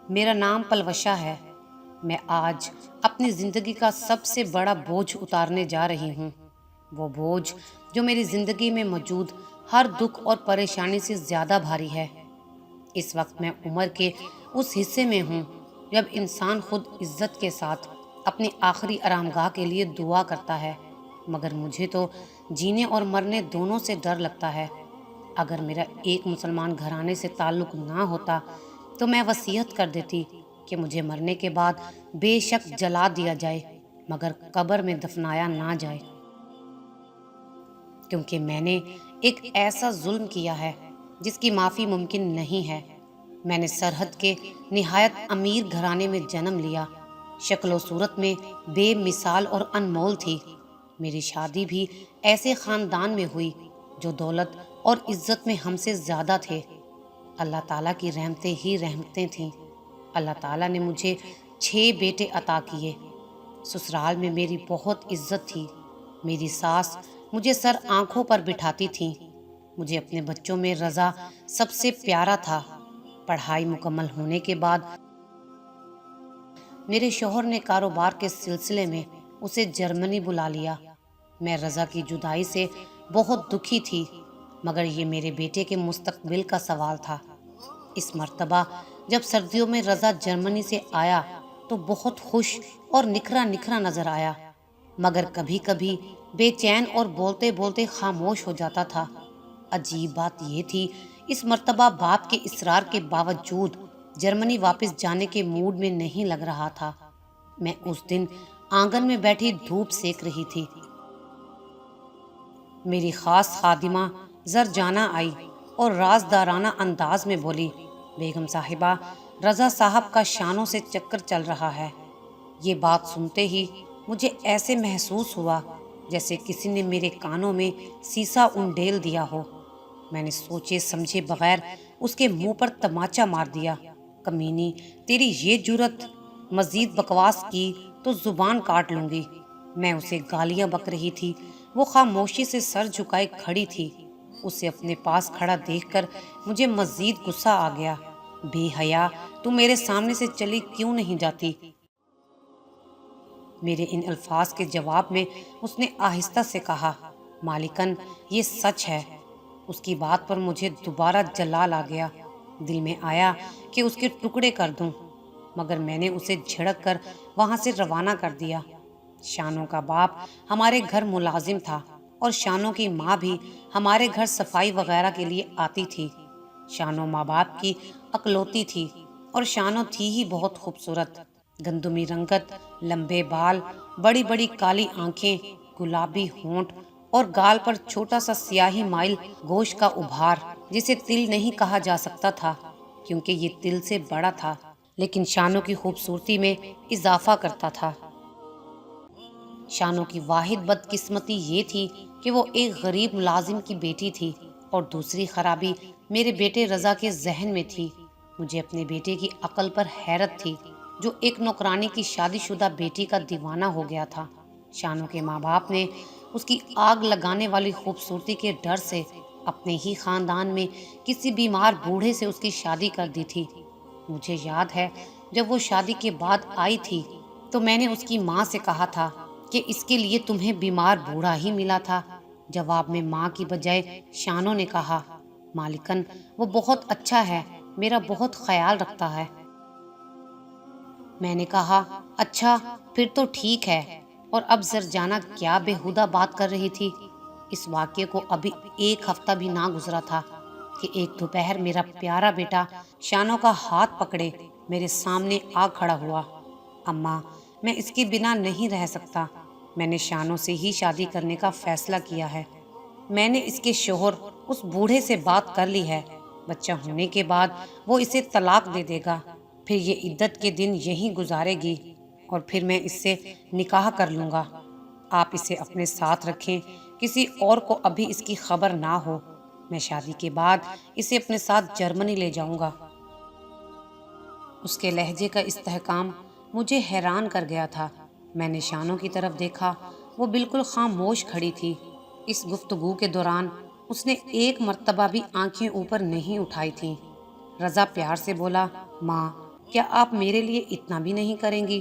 میرا نام پلوشا ہے۔ میں آج اپنی زندگی کا سب سے بڑا بوجھ اتارنے جا رہی ہوں، وہ بوجھ جو میری زندگی میں موجود ہر دکھ اور پریشانی سے زیادہ بھاری ہے۔ اس وقت میں عمر کے اس حصے میں ہوں جب انسان خود عزت کے ساتھ اپنی آخری آرام گاہ کے لیے دعا کرتا ہے، مگر مجھے تو جینے اور مرنے دونوں سے ڈر لگتا ہے۔ اگر میرا ایک مسلمان گھرانے سے تعلق نہ ہوتا تو میں وصیت کر دیتی کہ مجھے مرنے کے بعد بے شک جلا دیا جائے، مگر قبر میں دفنایا نہ جائے، کیونکہ میں نے ایک ایسا ظلم کیا ہے جس کی معافی ممکن نہیں ہے۔ میں نے سرحد کے نہایت امیر گھرانے میں جنم لیا، شکل و صورت میں بے مثال اور انمول تھی۔ میری شادی بھی ایسے خاندان میں ہوئی جو دولت اور عزت میں ہم سے زیادہ تھے۔ اللہ تعالیٰ کی رحمتیں ہی رحمتیں تھیں۔ اللہ تعالیٰ نے مجھے 6 بیٹے عطا کیے۔ سسرال میں میری بہت عزت تھی۔ میری ساس مجھے سر آنکھوں پر بٹھاتی تھیں۔ مجھے اپنے بچوں میں رضا سب سے پیارا تھا۔ پڑھائی مکمل ہونے کے بعد میرے شوہر نے کاروبار کے سلسلے میں اسے جرمنی بلا لیا۔ میں رضا کی جدائی سے بہت دکھی تھی، مگر یہ میرے بیٹے کے مستقبل کا سوال تھا۔ اس مرتبہ جب سردیوں میں رضا جرمنی سے آیا تو بہت خوش اور نکھرا نکھرا نظر آیا، مگر کبھی کبھی بے چین اور بولتے بولتے خاموش ہو جاتا تھا۔ عجیب بات یہ تھی، اس مرتبہ باپ کے اصرار کے باوجود جرمنی واپس جانے کے موڈ میں نہیں لگ رہا تھا۔ میں اس دن آنگن میں بیٹھی دھوپ سیک رہی تھی۔ میری خاص خادمہ زرجانہ آئی اور رازدارانہ انداز میں بولی، بیگم صاحبہ، رضا صاحب کا شانوں سے چکر چل رہا ہے۔ یہ بات سنتے ہی مجھے ایسے محسوس ہوا جیسے کسی نے میرے کانوں میں سیسا انڈیل دیا ہو۔ میں نے سوچے سمجھے بغیر اس کے منہ پر تماچا مار دیا۔ کمینی، تیری یہ جرت! مزید بکواس کی تو زبان کاٹ لوں گی۔ میں اسے گالیاں بک رہی تھی۔ وہ خاموشی سے سر جھکائے کھڑی تھی۔ اسے اپنے پاس کھڑا دیکھ کر مجھے مزید غصہ آ گیا۔ بے حیا، تو میرے سامنے سے چلی کیوں نہیں جاتی؟ میرے ان الفاظ کے جواب میں اس نے آہستہ سے کہا، مالکن، یہ سچ ہے۔ اس کی بات پر مجھے دوبارہ جلال آ گیا۔ دل میں آیا کہ اس کے ٹکڑے کر دوں، مگر میں نے اسے جھڑک کر وہاں سے روانہ کر دیا۔ شانوں کا باپ ہمارے گھر ملازم تھا اور شانوں کی ماں بھی ہمارے گھر صفائی وغیرہ کے لیے آتی تھی۔ شانوں ماں باپ کی اکلوتی تھی اور شانوں تھی ہی بہت خوبصورت۔ گندمی رنگت، لمبے بال، بڑی بڑی کالی آنکھیں، گلابی ہونٹ اور گال پر چھوٹا سا سیاہی مائل گوشت کا ابھار، جسے تل نہیں کہا جا سکتا تھا کیونکہ یہ تل سے بڑا تھا، لیکن شانوں کی خوبصورتی میں اضافہ کرتا تھا۔ شانوں کی واحد بدقسمتی یہ تھی کہ وہ ایک غریب ملازم کی بیٹی تھی، اور دوسری خرابی میرے بیٹے رضا کے ذہن میں تھی۔ مجھے اپنے بیٹے کی عقل پر حیرت تھی، جو ایک نوکرانی کی شادی شدہ بیٹی کا دیوانہ ہو گیا تھا۔ شانوں کے ماں باپ نے اس کی آگ لگانے والی خوبصورتی کے ڈر سے اپنے ہی خاندان میں کسی بیمار بوڑھے سے اس کی شادی کر دی تھی۔ مجھے یاد ہے جب وہ شادی کے بعد آئی تھی تو میں نے اس کی ماں سے کہا تھا کہ اس کے لیے تمہیں بیمار بوڑھا ہی ملا تھا۔ جواب میں ماں کی بجائے شانوں نے کہا، مالکن، وہ بہت اچھا ہے، میرا بہت خیال رکھتا ہے۔ میں نے کہا، اچھا، پھر تو ٹھیک ہے۔ اور اب زرجانہ کیا بےہودہ بات کر رہی تھی؟ اس واقعے کو ابھی 1 ہفتہ بھی نہ گزرا تھا کہ ایک دوپہر میرا پیارا بیٹا شانوں کا ہاتھ پکڑے میرے سامنے آ کھڑا ہوا۔ اماں، میں اس کے بنا نہیں رہ سکتا۔ میں نے شانوں سے ہی شادی کرنے کا فیصلہ کیا ہے۔ میں نے اس کے شوہر اس بوڑھے سے بات کر لی ہے۔ بچہ ہونے کے بعد وہ اسے طلاق دے دے گا، پھر یہ عدت کے دن یہیں گزارے گی اور پھر میں اس سے نکاح کر لوں گا۔ آپ اسے اپنے ساتھ رکھیں، کسی اور کو ابھی اس کی خبر نہ ہو۔ میں شادی کے بعد اسے اپنے ساتھ جرمنی لے جاؤں گا۔ اس کے لہجے کا استحکام مجھے حیران کر گیا تھا۔ میں نے شانوں کی طرف دیکھا، وہ بالکل خاموش کھڑی تھی۔ اس گفتگو کے دوران اس نے ایک مرتبہ بھی آنکھیں اوپر نہیں اٹھائی تھیں۔ رضا پیار سے بولا، ماں، کیا آپ میرے لیے اتنا بھی نہیں کریں گی؟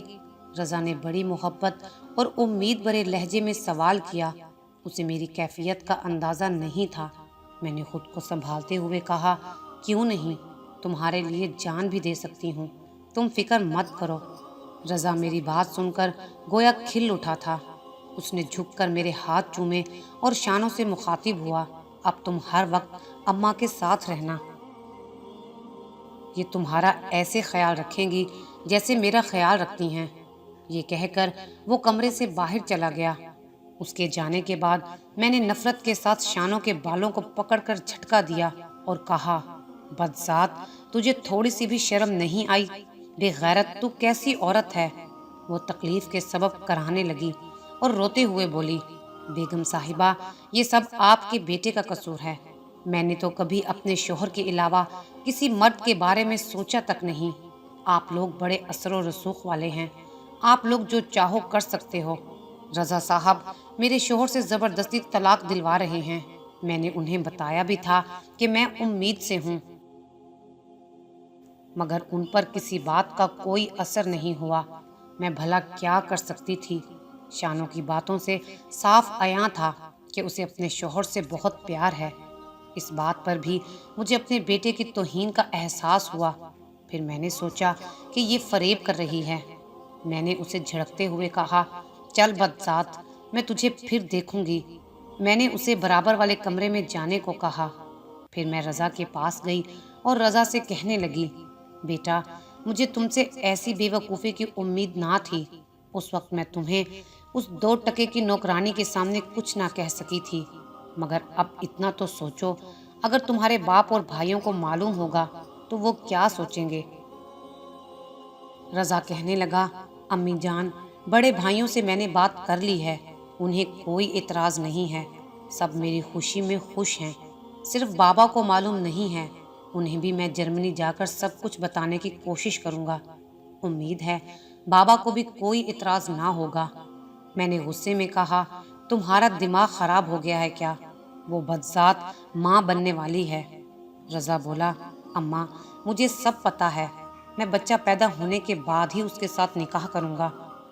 رضا نے بڑی محبت اور امید بھرے لہجے میں سوال کیا۔ اسے میری کیفیت کا اندازہ نہیں تھا۔ میں نے خود کو سنبھالتے ہوئے کہا، کیوں نہیں، تمہارے لیے جان بھی دے سکتی ہوں، تم فکر مت کرو۔ رضا میری بات سن کر گویا کھل اٹھا تھا۔ اس نے جھک کر میرے ہاتھ چومے اور شانوں سے مخاطب ہوا، اب تم ہر وقت اماں کے ساتھ رہنا، یہ تمہارا ایسے خیال رکھیں گی جیسے میرا خیال رکھتی ہیں۔ یہ کہہ کر وہ کمرے سے باہر چلا گیا۔ اس کے جانے کے بعد میں نے نفرت کے ساتھ شانوں کے بالوں کو پکڑ کر جھٹکا دیا اور کہا، بدذات، تجھے تھوڑی سی بھی شرم نہیں آئی؟ بے غیرت، تو کیسی عورت ہے؟ وہ تکلیف کے سبب کرانے لگی اور روتے ہوئے بولی، بیگم صاحبہ، یہ سب آپ کے بیٹے کا قصور ہے۔ میں نے تو کبھی اپنے شوہر کے علاوہ کسی مرد کے بارے میں سوچا تک نہیں۔ آپ لوگ بڑے اثر و رسوخ والے ہیں، آپ لوگ جو چاہو کر سکتے ہو۔ رضا صاحب میرے شوہر سے زبردستی طلاق دلوا رہے ہیں۔ میں نے انہیں بتایا بھی تھا کہ میں امید سے ہوں، مگر ان پر کسی بات کا کوئی اثر نہیں ہوا۔ میں بھلا کیا کر سکتی تھی؟ شانوں کی باتوں سے صاف عیاں تھا کہ اسے اپنے شوہر سے بہت پیار ہے۔ اس بات پر بھی مجھے اپنے بیٹے کی توہین کا احساس ہوا۔ پھر میں نے سوچا کہ یہ فریب کر رہی ہے۔ میں نے اسے جھڑکتے ہوئے کہا، چل بدذات، میں تجھے پھر دیکھوں گی۔ میں نے اسے برابر والے کمرے میں جانے کو کہا۔ پھر میں رضا کے پاس گئی اور رضا سے کہنے لگی، بیٹا، مجھے تم سے ایسی بے وقوفی کی امید نہ تھی۔ اس وقت میں تمہیں اس 2 ٹکے کی نوکرانی کے سامنے کچھ نہ کہہ سکی تھی، مگر اب اتنا تو سوچو، اگر تمہارے باپ اور بھائیوں کو معلوم ہوگا تو وہ کیا سوچیں گے؟ رضا کہنے لگا، امی جان، بڑے بھائیوں سے میں نے بات کر لی ہے، انہیں کوئی اعتراض نہیں ہے، سب میری خوشی میں خوش ہیں، صرف بابا کو معلوم نہیں ہے، انہیں بھی میں جرمنی جا کر سب کچھ بتانے کی کوشش کروں گا، امید ہے بابا کو بھی کوئی اعتراض نہ ہوگا۔ میں نے غصے میں کہا، تمہارا دماغ خراب ہو گیا ہے کیا؟ وہ بدذات ماں بننے والی ہے۔ رضا بولا، اماں، مجھے سب پتا ہے، میں بچہ پیدا ہونے کے بعد ہی اس کے ساتھ نکاح کروں گا،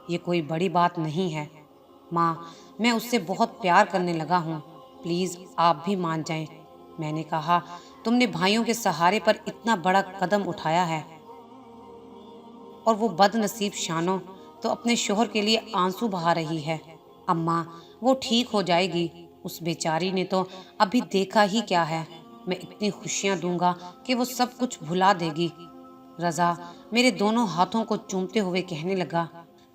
یہ کوئی بڑی بات نہیں ہے۔ ماں، میں اس سے بہت پیار کرنے لگا ہوں، پلیز آپ بھی مان جائیں۔ میں نے کہا، تم نے بھائیوں کے سہارے پر اتنا بڑا قدم اٹھایا ہے، اور وہ بد نصیب شانوں تو اپنے شوہر کے لیے آنسو بہا رہی ہے۔ اماں، وہ ٹھیک ہو جائے گی، اس بیچاری نے تو ابھی دیکھا ہی کیا ہے، میں اتنی خوشیاں دوں گا کہ وہ سب کچھ بھلا دے گی۔ رضا میرے دونوں ہاتھوں کو چومتے ہوئے کہنے لگا،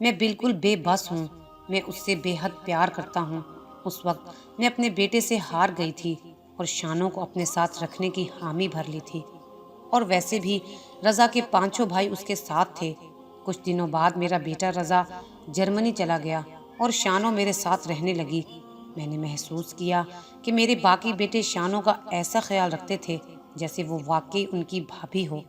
میں بالکل بے بس ہوں، میں اس سے بے حد پیار کرتا ہوں۔ اس وقت میں اپنے بیٹے سے ہار گئی تھی اور شانوں کو اپنے ساتھ رکھنے کی حامی بھر لی تھی، اور ویسے بھی رضا کے 5 بھائی اس کے ساتھ تھے۔ کچھ دنوں بعد میرا بیٹا رضا جرمنی چلا گیا اور شانوں میرے ساتھ رہنے لگی۔ میں نے محسوس کیا کہ میرے باقی بیٹے شانوں کا ایسا خیال رکھتے تھے جیسے وہ واقعی ان کی بھابھی ہو۔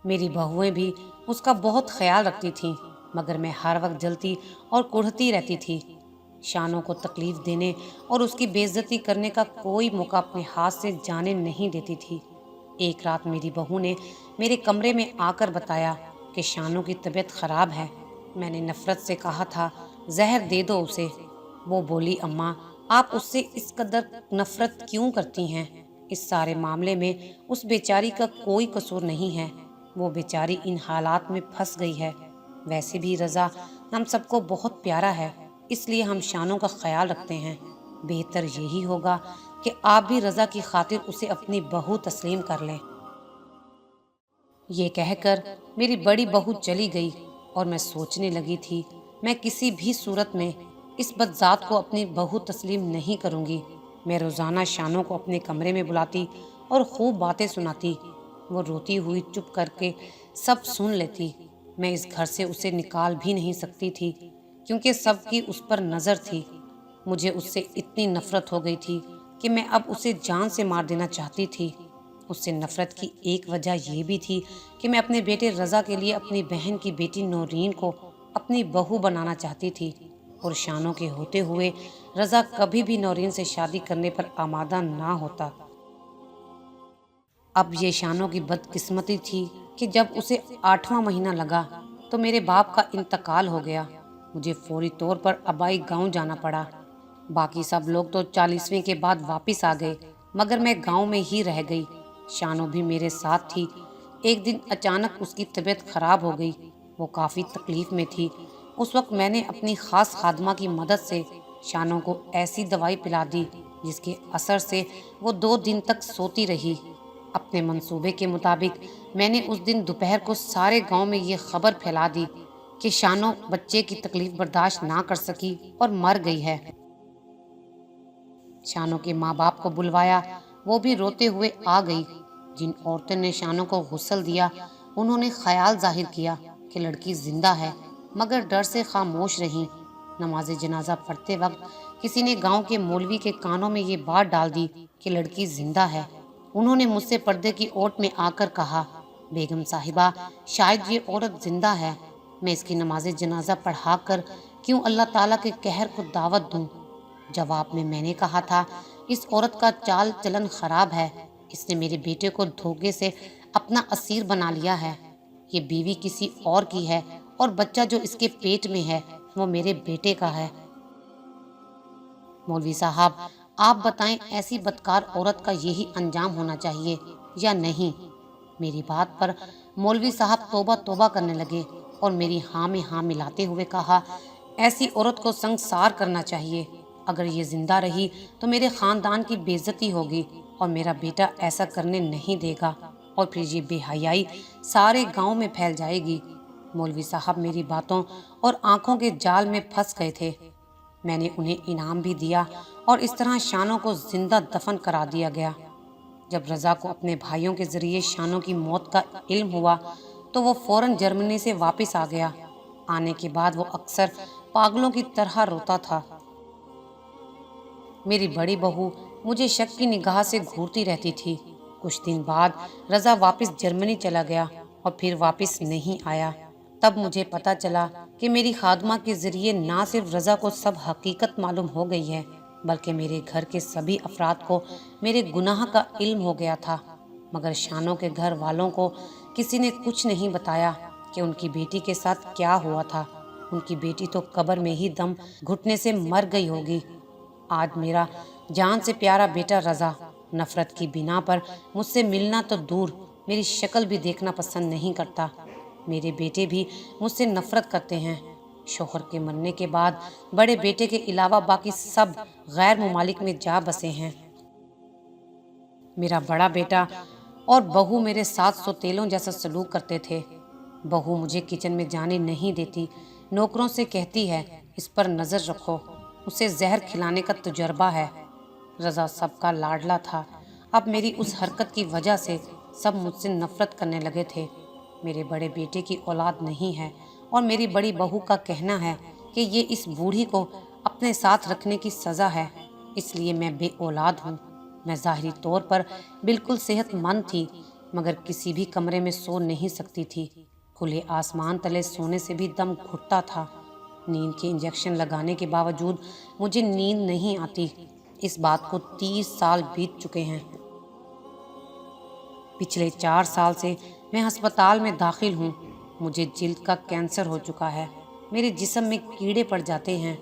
میری بہویں بھی اس کا بہت خیال رکھتی تھیں، مگر میں ہر وقت جلتی اور کڑھتی رہتی تھی۔ شانوں کو تکلیف دینے اور اس کی بے عزتی کرنے کا کوئی موقع اپنے ہاتھ سے جانے نہیں دیتی تھی۔ ایک رات میری بہو نے میرے کمرے میں آ کر بتایا کہ شانوں کی طبیعت خراب ہے۔ میں نے نفرت سے کہا تھا، زہر دے دو اسے۔ وہ بولی، اماں، آپ اس سے اس قدر نفرت کیوں کرتی ہیں؟ اس سارے معاملے میں اس بیچاری کا کوئی قصور نہیں ہے، وہ بیچاری ان حالات میں پھنس گئی ہے۔ ویسے بھی رضا ہم سب کو بہت پیارا ہے، اس لیے ہم شانوں کا خیال رکھتے ہیں۔ بہتر یہی ہوگا کہ آپ بھی رضا کی خاطر اسے اپنی بہو تسلیم کر لیں۔ یہ کہہ کر میری بڑی بہو چلی گئی اور میں سوچنے لگی تھی، میں کسی بھی صورت میں اس بدذات کو اپنی بہو تسلیم نہیں کروں گی۔ میں روزانہ شانوں کو اپنے کمرے میں بلاتی اور خوب باتیں سناتی، وہ روتی ہوئی چپ کر کے سب سن لیتی۔ میں اس گھر سے اسے نکال بھی نہیں سکتی تھی کیونکہ سب کی اس پر نظر تھی۔ مجھے اس سے اتنی نفرت ہو گئی تھی کہ میں اب اسے جان سے مار دینا چاہتی تھی۔ اس سے نفرت کی ایک وجہ یہ بھی تھی کہ میں اپنے بیٹے رضا کے لیے اپنی بہن کی بیٹی نورین کو اپنی بہو بنانا چاہتی تھی، اور شانوں کے ہوتے ہوئے رضا کبھی بھی نورین سے شادی کرنے پر آمادہ نہ ہوتا۔ اب یہ شانوں کی بدقسمتی تھی کہ جب اسے 8واں مہینہ لگا تو میرے باپ کا انتقال ہو گیا۔ مجھے فوری طور پر آبائی گاؤں جانا پڑا۔ باقی سب لوگ تو 40ویں کے بعد واپس آ گئے، مگر میں گاؤں میں ہی رہ گئی۔ شانو بھی میرے ساتھ تھی۔ ایک دن اچانک اس کی طبیعت خراب ہو گئی۔ وہ کافی تکلیف میں تھی۔ اس وقت میں نے اپنی خاص خادمہ کی مدد سے شانو کو ایسی دوائی پلا دی جس کے اثر سے وہ 2 دن تک سوتی رہی۔ اپنے منصوبے کے مطابق میں نے اس دن دوپہر کو سارے گاؤں میں یہ خبر پھیلا دی کہ شانو بچے کی تکلیف برداشت نہ کر سکی اور مر گئی ہے۔ شانو کے ماں باپ کو بلوایا، وہ بھی روتے ہوئے آ گئی۔ جن عورتوں نے شانو کو غسل دیا انہوں نے خیال ظاہر کیا کہ لڑکی زندہ ہے، مگر ڈر سے خاموش رہیں۔ نماز جنازہ پڑھتے وقت کسی نے گاؤں کے مولوی کے کانوں میں یہ بات ڈال دی کہ لڑکی زندہ ہے۔ انہوں نے مجھ سے پردے کی اوٹ میں آ کر کہا، بیگم صاحبہ شاید یہ عورت زندہ ہے، میں اس کی نماز جنازہ پڑھا کر کیوں اللہ تعالیٰ کے قہر کو دعوت دوں؟ جواب میں نے کہا تھا، اس عورت کا چال چلن خراب ہے، اس نے میرے بیٹے کو دھوکے سے اپنا اسیر بنا لیا ہے۔ یہ بیوی کسی اور کی ہے اور بچہ جو اس کے پیٹ میں ہے وہ میرے بیٹے کا ہے۔ مولوی صاحب آپ بتائیں ایسی بدکار عورت کا یہی انجام ہونا چاہیے یا نہیں؟ میری بات پر مولوی صاحب توبہ توبہ کرنے لگے اور میری ہاں میں ہاں ملاتے ہوئے کہا، ایسی عورت کو سنگسار کرنا چاہیے۔ اگر یہ زندہ رہی تو میرے خاندان کی بے عزتی ہوگی اور میرا بیٹا ایسا کرنے نہیں دے گا اور پھر یہ بے حیائی سارے گاؤں میں پھیل جائے گی۔ مولوی صاحب میری باتوں اور آنکھوں کے جال میں پھنس گئے تھے۔ میں نے انہیں انعام بھی دیا اور اس طرح شانو کو زندہ دفن کرا دیا گیا۔ جب رضا کو اپنے بھائیوں کے ذریعے شانو کی موت کا علم ہوا تو وہ فوراً جرمنی سے واپس آ گیا۔ آنے کے بعد وہ اکثر پاگلوں کی طرح روتا تھا۔ میری بڑی بہو مجھے شک کی نگاہ سے گھورتی رہتی تھی۔ کچھ دن بعد رضا واپس جرمنی چلا گیا اور پھر واپس نہیں آیا۔ تب مجھے پتا چلا کہ میری خادمہ کے ذریعے نہ صرف رضا کو سب حقیقت معلوم ہو گئی ہے بلکہ میرے گھر کے سبھی افراد کو میرے گناہ کا علم ہو گیا تھا، مگر شانو کے گھر والوں کو کسی نے کچھ نہیں بتایا کہ ان کی بیٹی کے ساتھ کیا ہوا تھا۔ ان کی بیٹی تو قبر میں ہی دم گھٹنے سے مر گئی ہوگی۔ آج میرا جان سے پیارا بیٹا رضا نفرت کی بنا پر مجھ سے ملنا تو دور میری شکل بھی دیکھنا پسند نہیں کرتا۔ میرے بیٹے بھی مجھ سے نفرت کرتے ہیں۔ شوہر کے مرنے کے بعد بڑے بیٹے کے علاوہ باقی سب غیر ممالک میں جا بسے ہیں۔ میرا بڑا بیٹا اور بہو میرے ساتھ سوتیلوں جیسا سلوک کرتے تھے۔ بہو مجھے کچن میں جانے نہیں دیتی، نوکروں سے کہتی ہے اس پر نظر رکھو، اسے زہر کھلانے کا تجربہ ہے۔ رضا سب کا لاڈلا تھا۔ اب میری اس حرکت کی وجہ سے سب مجھ سے نفرت کرنے لگے تھے۔ میرے بڑے بیٹے کی اولاد نہیں ہے اور میری بڑی بہو کا کہنا ہے کہ یہ اس بوڑھی کو اپنے ساتھ رکھنے کی سزا ہے، اس لیے میں بے اولاد ہوں۔ میں ظاہری طور پر بالکل صحت مند تھی مگر کسی بھی کمرے میں سو نہیں سکتی تھی۔ کھلے آسمان تلے سونے سے بھی دم گھٹتا تھا۔ نیند کے انجیکشن لگانے کے باوجود مجھے نیند نہیں آتی۔ اس بات کو 30 سال بیت چکے ہیں۔ پچھلے 4 سال سے میں ہسپتال میں داخل ہوں۔ مجھے جلد کا کینسر ہو چکا ہے۔ میرے جسم میں کیڑے پڑ جاتے ہیں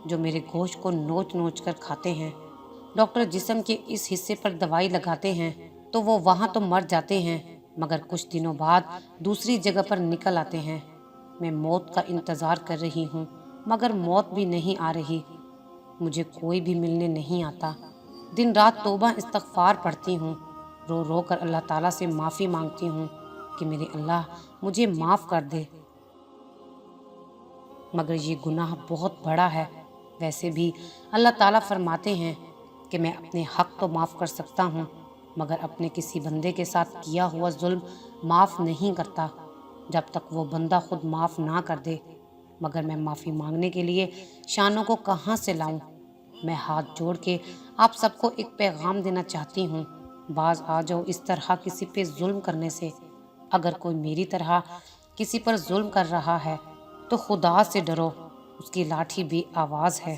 جو میرے گوشت کو نوچ نوچ کر کھاتے ہیں۔ ڈاکٹر جسم کے اس حصے پر دوائی لگاتے ہیں تو وہ وہاں تو مر جاتے ہیں مگر کچھ دنوں بعد دوسری جگہ پر نکل آتے ہیں۔ میں موت کا انتظار کر رہی ہوں مگر موت بھی نہیں آ رہی۔ مجھے کوئی بھی ملنے نہیں آتا۔ دن رات توبہ استغفار پڑھتی ہوں، رو رو کر اللہ تعالیٰ سے معافی مانگتی ہوں کہ میرے اللہ مجھے معاف کر دے، مگر یہ گناہ بہت بڑا ہے۔ ویسے بھی اللہ تعالیٰ فرماتے ہیں کہ میں اپنے حق تو معاف کر سکتا ہوں مگر اپنے کسی بندے کے ساتھ کیا ہوا ظلم معاف نہیں کرتا جب تک وہ بندہ خود معاف نہ کر دے۔ مگر میں معافی مانگنے کے لیے شانو کو کہاں سے لاؤں؟ میں ہاتھ جوڑ کے آپ سب کو ایک پیغام دینا چاہتی ہوں، باز آ جاؤ اس طرح کسی پہ ظلم کرنے سے۔ اگر کوئی میری طرح کسی پر ظلم کر رہا ہے تو خدا سے ڈرو، اس کی لاٹھی بے آواز ہے۔